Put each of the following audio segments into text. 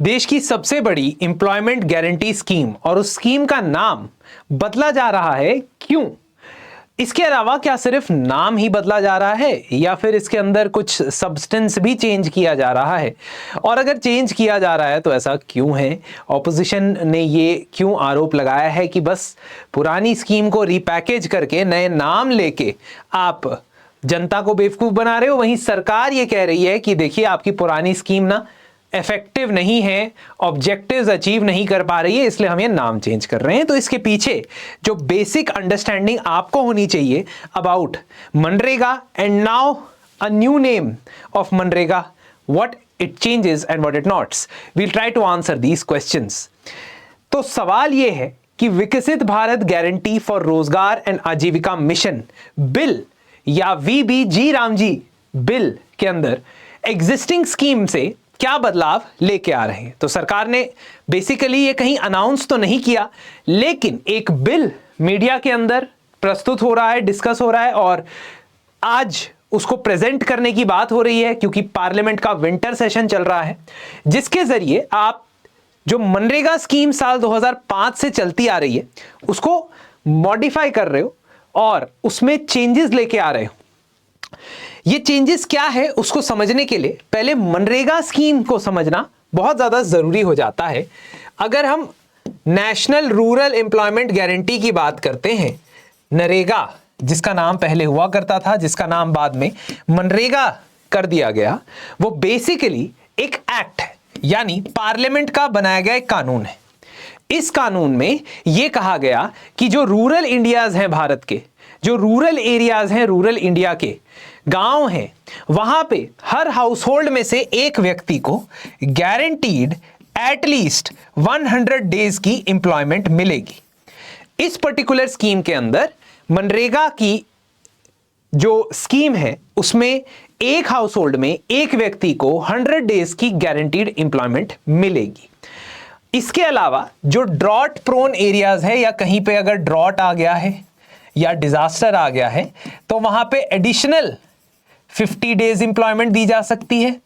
देश की सबसे बड़ी एम्प्लॉयमेंट गारंटी स्कीम और उस स्कीम का नाम बदला जा रहा है, क्यों? इसके अलावा क्या सिर्फ नाम ही बदला जा रहा है या फिर इसके अंदर कुछ सब्सटेंस भी चेंज किया जा रहा है? और अगर चेंज किया जा रहा है तो ऐसा क्यों है? ऑपोजिशन ने ये क्यों आरोप लगाया है कि बस पुरानी स्कीम को रिपैकेज करके नए नाम लेके आप जनता को बेवकूफ बना रहे हो? वहीं सरकार ये कह रही है कि देखिए आपकी पुरानी स्कीम ना इफेक्टिव नहीं है, ऑब्जेक्टिव्स अचीव नहीं कर पा रही है, इसलिए हम ये नाम चेंज कर रहे हैं। तो इसके पीछे जो बेसिक अंडरस्टैंडिंग आपको होनी चाहिए about MNREGA and now a new name of MNREGA, what it changes and what it knots, we'll try to answer these questions. तो सवाल ये है कि विकसित भारत गारंटी फॉर रोजगार एंड आजीविका मिशन बिल या वीबीजी रामजी बिल के अंदर एग्जिस्टिंग स्कीम से क्या बदलाव लेके आ रहे हैं? तो सरकार ने बेसिकली ये कहीं अनाउंस तो नहीं किया, लेकिन एक बिल मीडिया के अंदर प्रस्तुत हो रहा है, डिस्कस हो रहा है और आज उसको प्रेजेंट करने की बात हो रही है क्योंकि पार्लियामेंट का विंटर सेशन चल रहा है, जिसके जरिए आप जो मनरेगा स्कीम साल 2005 से चलती आ रही है उसको मॉडिफाई कर रहे हो और उसमें चेंजेस लेके आ रहे हो। ये चेंजेस क्या है उसको समझने के लिए पहले मनरेगा स्कीम को समझना बहुत ज्यादा जरूरी हो जाता है। अगर हम नेशनल रूरल एम्प्लॉयमेंट गारंटी की बात करते हैं, नरेगा जिसका नाम पहले हुआ करता था, जिसका नाम बाद में मनरेगा कर दिया गया, वो बेसिकली एक एक्ट है, यानी पार्लियामेंट का बनाया गया एक कानून है। इस कानून में यह कहा गया कि जो रूरल इंडियाज हैं भारत के, जो रूरल एरियाज हैं, रूरल इंडिया के गांव हैं, वहां पे हर हाउसहोल्ड में से एक व्यक्ति को गारंटीड एटलीस्ट 100 डेज की एम्प्लॉयमेंट मिलेगी। इस पर्टिकुलर स्कीम के अंदर मनरेगा की जो स्कीम है उसमें एक हाउसहोल्ड में एक व्यक्ति को 100 डेज की गारंटीड एम्प्लॉयमेंट मिलेगी। इसके अलावा जो ड्रॉट प्रोन एरियाज है या कहीं पे अगर ड्रॉट आ गया है या डिजास्टर आ गया है तो वहां पे एडिशनल 50 डेज एम्प्लॉयमेंट दी जा सकती है।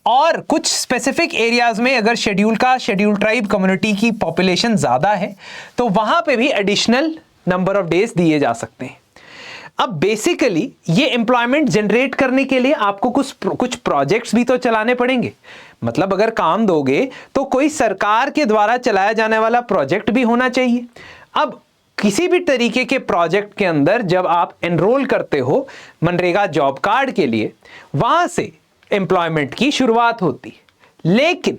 और कुछ स्पेसिफिक एरियाज में अगर शेड्यूल ट्राइब कम्युनिटी की पॉपुलेशन ज्यादा है तो वहां पे भी एडिशनल नंबर ऑफ डेज दिए जा सकते हैं। अब बेसिकली ये एम्प्लॉयमेंट जनरेट करने के लिए आपको कुछ प्रोजेक्ट्स भी तो चलाने पड़ेंगे। मतलब अगर काम दोगे तो कोई सरकार के द्वारा चलाया जाने वाला प्रोजेक्ट भी होना चाहिए। अब किसी भी तरीके के प्रोजेक्ट के अंदर जब आप एनरोल करते हो मनरेगा जॉब कार्ड के लिए, वहां से एम्प्लॉयमेंट की शुरुआत होती है। लेकिन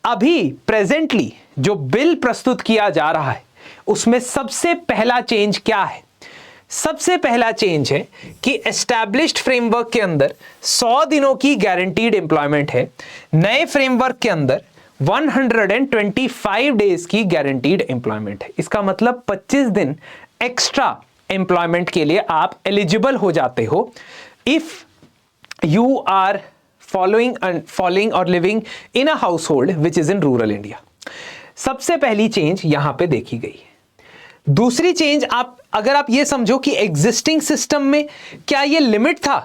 अभी प्रेजेंटली जो बिल प्रस्तुत किया जा रहा है उसमें सबसे पहला चेंज क्या है? सबसे पहला चेंज है कि एस्टैब्लिश्ड फ्रेमवर्क के अंदर 100 दिनों की गारंटीड एम्प्लॉयमेंट है, नए फ्रेमवर्क के अंदर 125 डेज की गारंटीड एम्प्लॉयमेंट है। इसका मतलब 25 दिन एक्स्ट्रा एम्प्लॉयमेंट के लिए आप एलिजिबल हो जाते हो इफ यू आर फॉलोइंग और living in a household which is in rural India. सबसे पहली चेंज यहां पे देखी गई है। दूसरी चेंज अगर आप ये समझो कि एग्जिस्टिंग सिस्टम में क्या ये लिमिट था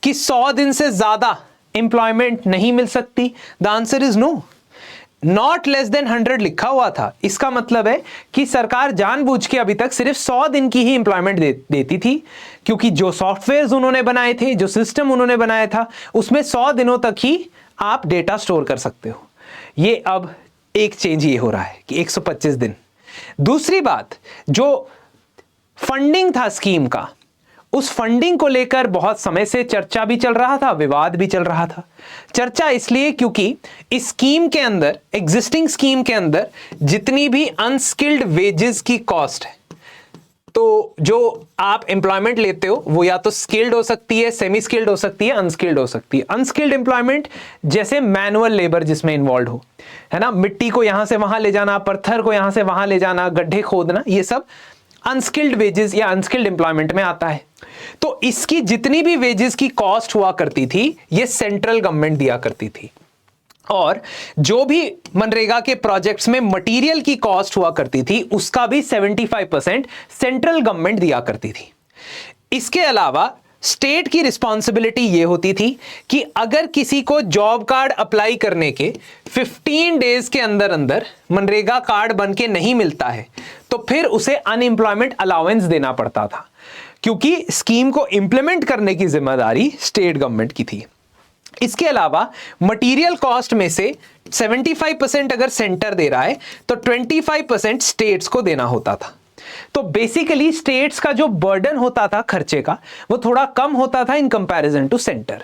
कि 100 दिन से ज्यादा एम्प्लॉयमेंट नहीं मिल सकती? The answer is no. Not less than 100 लिखा हुआ था। इसका मतलब है कि सरकार जानबूझ के अभी तक सिर्फ 100 दिन की ही एम्प्लॉयमेंट देती थी, क्योंकि जो सॉफ्टवेयर उन्होंने बनाए थे, जो सिस्टम उन्होंने बनाया था, उसमें 100 दिनों तक ही आप डेटा स्टोर कर सकते हो। ये अब एक चेंज ये हो रहा है कि 125 दिन। दूसरी बात, जो फंडिंग था स्कीम का, उस फंडिंग को लेकर बहुत समय से चर्चा भी चल रहा था, विवाद भी चल रहा था। चर्चा इसलिए क्योंकि इस स्कीम के अंदर, एग्जिस्टिंग स्कीम के अंदर जितनी भी अनस्किल्ड वेजेस की कॉस्ट है, तो जो आप एम्प्लॉयमेंट लेते हो वो या तो स्किल्ड हो सकती है, सेमी स्किल्ड हो सकती है, अनस्किल्ड हो सकती है। अनस्किल्ड एम्प्लॉयमेंट जैसे मैनुअल लेबर जिसमें इन्वॉल्व हो, है ना, मिट्टी को यहां से वहां ले जाना, पत्थर को यहां से वहां ले जाना, गड्ढे खोदना, ये सब अनस्किल्ड वेजेस या अनस्किल्ड एम्प्लॉयमेंट में आता है। तो इसकी जितनी भी वेजेस की कॉस्ट हुआ करती थी ये सेंट्रल गवर्नमेंट दिया करती थी, और जो भी मनरेगा के प्रोजेक्ट्स में मटेरियल की कॉस्ट हुआ करती थी उसका भी 75% सेंट्रल गवर्नमेंट दिया करती थी। इसके अलावा स्टेट की रिस्पॉन्सिबिलिटी ये होती थी कि अगर किसी को जॉब कार्ड अप्लाई करने के 15 डेज के अंदर अंदर मनरेगा कार्ड बन के नहीं मिलता है तो फिर उसे अनएम्प्लॉयमेंट अलाउंस देना पड़ता था, क्योंकि स्कीम को इंप्लीमेंट करने की जिम्मेदारी स्टेट गवर्नमेंट की थी। इसके अलावा मटेरियल कॉस्ट में से 75% अगर सेंटर दे रहा है तो 25% स्टेट्स को देना होता था। तो बेसिकली स्टेट्स का जो बर्डन होता था खर्चे का वो थोड़ा कम होता था in comparison to centre.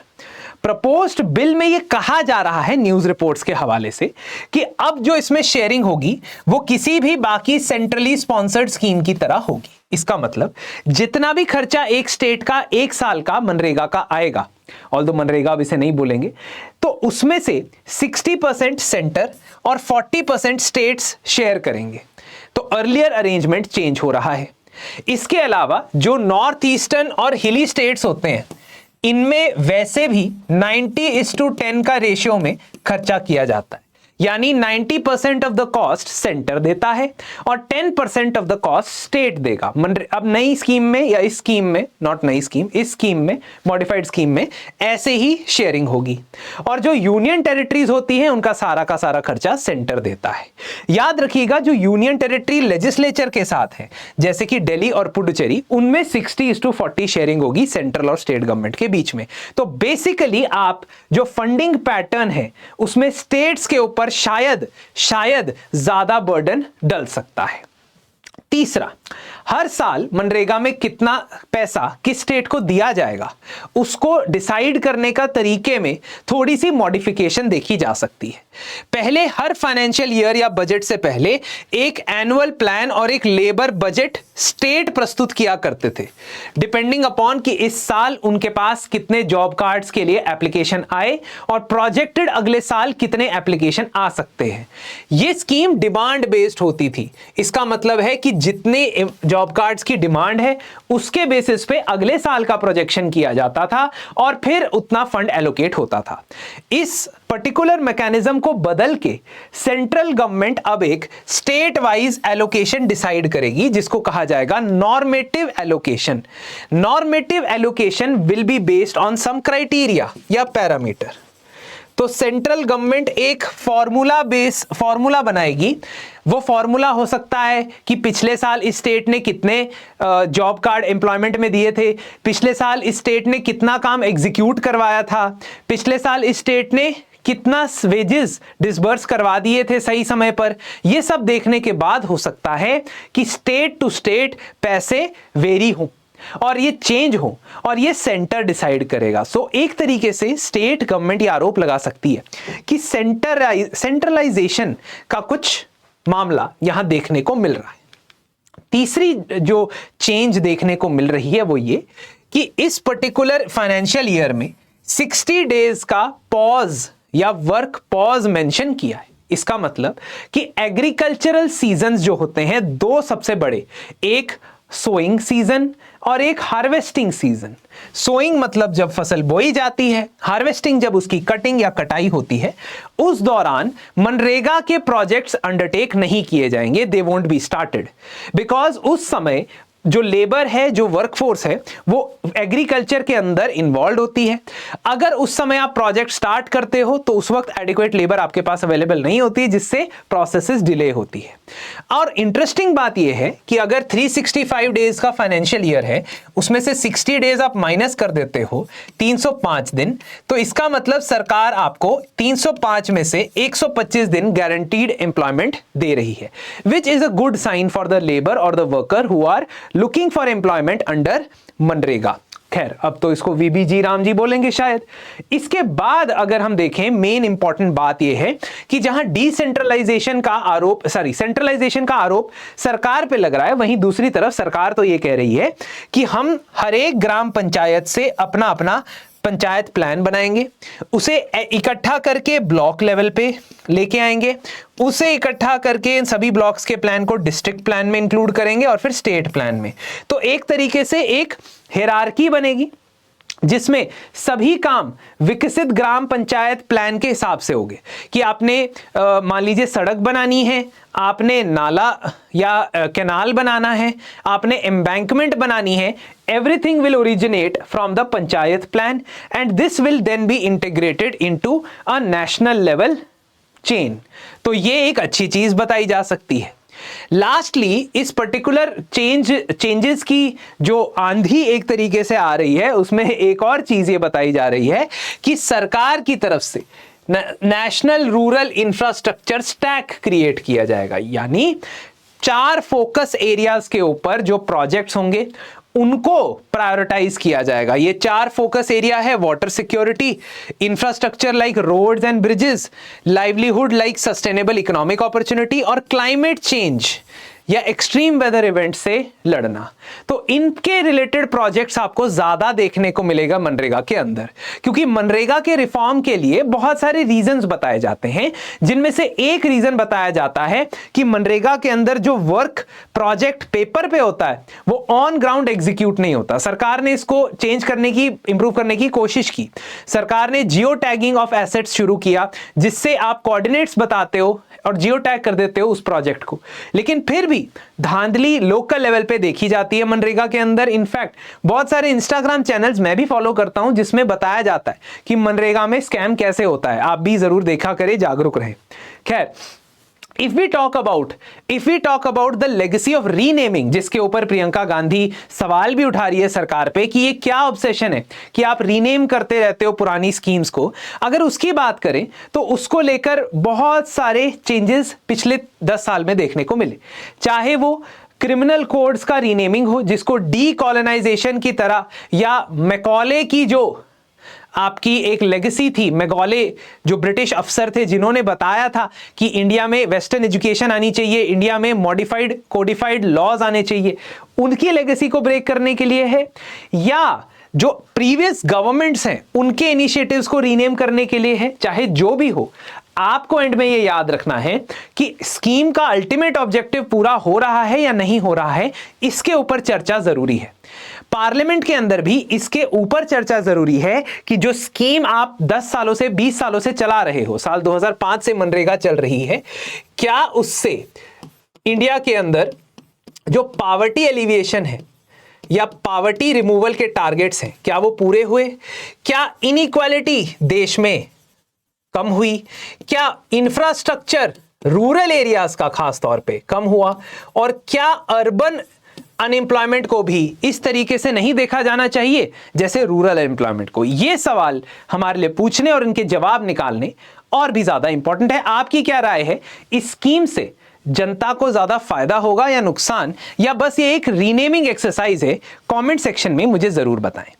Proposed bill में ये कहा जा रहा है न्यूज रिपोर्ट्स के हवाले से कि अब जो इसमें शेयरिंग होगी वो किसी भी बाकी सेंट्रली स्पॉन्सर्ड स्कीम की तरह होगी। इसका मतलब जितना भी खर्चा एक स्टेट का एक साल का मनरेगा का आएगा, ऑल्दो मनरेगा अब इसे नहीं बोलेंगे, तो उसमें से 60% सेंटर और 40% स्टेट्स शेयर करेंगे। तो अर्लियर अरेंजमेंट चेंज हो रहा है। इसके अलावा जो नॉर्थ ईस्टर्न और हिली स्टेट्स होते हैं इनमें वैसे भी 90:10 का रेशियो में खर्चा किया जाता है, यानी 90% ऑफ द कॉस्ट सेंटर देता है और 10% ऑफ द कॉस्ट स्टेट देगा। अब नई स्कीम में या इस स्कीम में, नॉट नई स्कीम, इस स्कीम में, मॉडिफाइड स्कीम में ऐसे ही शेयरिंग होगी और जो यूनियन टेरिटरीज होती हैं उनका सारा का सारा खर्चा सेंटर देता है। याद रखिएगा जो यूनियन टेरिटरी लेजिस्लेचर के साथ है जैसे कि दिल्ली और पुडुचेरी, उनमें 60:40 शेयरिंग होगी सेंट्रल और स्टेट गवर्नमेंट के बीच में। तो बेसिकली आप जो फंडिंग पैटर्न है उसमें स्टेट्स के ऊपर शायद ज्यादा बर्डन डल सकता है। तीसरा, हर साल मनरेगा में कितना पैसा किस स्टेट को दिया जाएगा उसको डिसाइड करने का तरीके में थोड़ी सी मॉडिफिकेशन देखी जा सकती है। पहले हर फाइनेंशियल ईयर या बजट से पहले एक एनुअल प्लान और एक लेबर बजट स्टेट प्रस्तुत किया करते थे, डिपेंडिंग अपॉन कि इस साल उनके पास कितने जॉब कार्ड्स के लिए एप्लीकेशन आए और प्रोजेक्टेड अगले साल कितने एप्लीकेशन आ सकते हैं। यह स्कीम डिमांड बेस्ड होती थी। इसका मतलब है कि जितने जॉब कार्ड्स की डिमांड है उसके बेसिस पे अगले साल का प्रोजेक्शन किया जाता था और फिर उतना फंड एलोकेट होता था। इस पर्टिकुलर मैकेनिज्म को बदल के सेंट्रल गवर्नमेंट अब एक स्टेट वाइज एलोकेशन डिसाइड करेगी जिसको कहा जाएगा normative allocation. Normative allocation will be based on some criteria या पैरामीटर। तो सेंट्रल गवर्नमेंट एक फॉर्मूला बनाएगी। वो फॉर्मूला हो सकता है कि पिछले साल इस स्टेट ने कितने जॉब कार्ड एम्प्लॉयमेंट में दिए थे, पिछले साल इस स्टेट ने कितना काम एग्जीक्यूट करवाया था, पिछले साल इस स्टेट ने कितना वेजेस डिसबर्स करवा दिए थे सही समय पर। यह सब देखने के बाद हो सकता है कि स्टेट टू स्टेट पैसे वेरी हों और ये चेंज हो और ये सेंटर डिसाइड करेगा। सो एक तरीके से स्टेट गवर्नमेंट ये आरोप लगा सकती है कि सेंट्रलाइजेशन का कुछ मामला यहां देखने को मिल रहा है। तीसरी जो चेंज देखने को मिल रही है वो ये कि इस पर्टिकुलर फाइनेंशियल ईयर में 60 डेज का पॉज या वर्क पॉज मेंशन किया है। इसका मतलब कि एग्रीकल्चरल सीजन्स जो होते हैं दो सबसे बड़े, एक सोइंग सीजन और एक हार्वेस्टिंग सीजन। सोइंग मतलब जब फसल बोई जाती है, हार्वेस्टिंग जब उसकी कटिंग या कटाई होती है। उस दौरान मनरेगा के प्रोजेक्ट्स अंडरटेक नहीं किए जाएंगे, they won't be started, because उस समय जो लेबर है, जो वर्कफोर्स है, वो एग्रीकल्चर के अंदर इन्वॉल्व होती है। अगर उस समय आप प्रोजेक्ट स्टार्ट करते हो तो उस वक्त एडिक्वेट लेबर आपके पास अवेलेबल नहीं होती, जिससे प्रोसेसेस डिले होती है। और इंटरेस्टिंग बात यह है कि अगर 365 डेज का फाइनेंशियल ईयर है, उसमें से 60 डेज आप माइनस कर देते हो, 305 दिन, तो इसका मतलब सरकार आपको 305 में से 125 दिन गारंटीड एम्प्लॉयमेंट दे रही है, which is a good sign for the labour और the worker who are looking for employment under MNREGA. खैर, अब तो इसको वीबीजी राम जी बोलेंगे शायद। इसके बाद अगर हम देखें, मेन इंपॉर्टेंट बात यह है कि जहां सेंट्रलाइजेशन का आरोप सरकार पे लग रहा है, वहीं दूसरी तरफ सरकार तो यह कह रही है कि हम हर एक ग्राम पंचायत से अपना अपना पंचायत प्लान बनाएंगे, उसे इकट्ठा करके ब्लॉक लेवल पे लेके आएंगे, उसे इकट्ठा करके इन सभी ब्लॉक्स के प्लान को डिस्ट्रिक्ट प्लान में इंक्लूड करेंगे और फिर स्टेट प्लान में। तो एक तरीके से एक हिरार्की बनेगी जिसमें सभी काम विकसित ग्राम पंचायत प्लान के हिसाब से होंगे कि आपने मान लीजिए सड़क बनानी है, आपने नाला या कैनाल बनाना है, आपने एम्बैंकमेंट बनानी है, everything will originate from the panchayat plan and this will then be integrated into a national level chain. तो ये एक अच्छी चीज बताई जा सकती है. लास्टली इस पर्टिकुलर चेंजेस की जो आंधी एक तरीके से आ रही है उसमें एक और चीज ये बताई जा रही है कि सरकार की तरफ से national rural infrastructure stack create किया जाएगा, यानी 4 फोकस एरियाज के ऊपर जो प्रोजेक्ट्स होंगे उनको प्रायोरिटाइज किया जाएगा. ये 4 फोकस एरिया है: water security, infrastructure like roads and bridges, livelihood like sustainable economic opportunity और क्लाइमेट चेंज या एक्सट्रीम वेदर इवेंट से लड़ना. तो इनके रिलेटेड प्रोजेक्ट्स आपको ज्यादा देखने को मिलेगा मनरेगा के अंदर, क्योंकि मनरेगा के रिफॉर्म के लिए बहुत सारे रीजंस बताए जाते हैं, जिनमें से एक रीजन बताया जाता है कि मनरेगा के अंदर जो वर्क प्रोजेक्ट पेपर पे होता है वो ऑन ग्राउंड एग्जीक्यूट नहीं होता. सरकार ने इसको चेंज करने की, इंप्रूव करने की कोशिश की. सरकार ने जियो टैगिंग ऑफ एसेट्स शुरू किया, जिससे आप कोऑर्डिनेट्स बताते हो और जियो टैग कर देते हो उस प्रोजेक्ट को. लेकिन फिर भी धांधली लोकल लेवल पे देखी जाती है मनरेगा के अंदर. इनफैक्ट बहुत सारे इंस्टाग्राम चैनल्स मैं भी फॉलो करता हूं जिसमें बताया जाता है कि मनरेगा में स्कैम कैसे होता है. आप भी जरूर देखा करें, जागरूक रहे. खैर, if we talk about the legacy of renaming, जिसके ऊपर प्रियंका गांधी सवाल भी उठा रही है सरकार पे कि ये क्या ऑब्सेशन है कि आप रीनेम करते रहते हो पुरानी स्कीम्स को. अगर उसकी बात करें तो उसको लेकर बहुत सारे चेंजेस पिछले 10 साल में देखने को मिले. चाहे वो क्रिमिनल कोड्स का रीनेमिंग हो, जिसको डीकॉलोनाइजेशन की तरह, या मैकॉले की जो आपकी एक लेगेसी थी, मैकॉले जो ब्रिटिश अफसर थे जिन्होंने बताया था कि इंडिया में वेस्टर्न एजुकेशन आनी चाहिए, इंडिया में मॉडिफाइड कोडिफाइड लॉज आने चाहिए, उनकी लेगेसी को ब्रेक करने के लिए है, या जो प्रीवियस गवर्नमेंट्स हैं उनके इनिशिएटिव्स को रीनेम करने के लिए है. चाहे जो भी हो, आपको एंड में ये याद रखना है कि स्कीम का अल्टीमेट ऑब्जेक्टिव पूरा हो रहा है या नहीं हो रहा है, इसके ऊपर चर्चा जरूरी है. पार्लियामेंट के अंदर भी इसके ऊपर चर्चा जरूरी है कि जो स्कीम आप 10 सालों से 20 सालों से चला रहे हो, साल 2005 से मनरेगा चल रही है, क्या उससे इंडिया के अंदर जो पावर्टी एलिविएशन है या पावर्टी रिमूवल के टारगेट्स हैं, क्या वो पूरे हुए? क्या इनइक्वालिटी देश में कम हुई? क्या इंफ्रास्ट्रक्चर रूरल एरियाज का खास तौर पे कम हुआ? और क्या अर्बन अनएम्प्लॉयमेंट को भी इस तरीके से नहीं देखा जाना चाहिए जैसे रूरल एम्प्लॉयमेंट को? ये सवाल हमारे लिए पूछने और इनके जवाब निकालने और भी ज्यादा इंपॉर्टेंट है. आपकी क्या राय है? इस स्कीम से जनता को ज्यादा फायदा होगा या नुकसान, या बस ये एक रीनेमिंग एक्सरसाइज है? कमेंट सेक्शन में मुझे जरूर बताएं.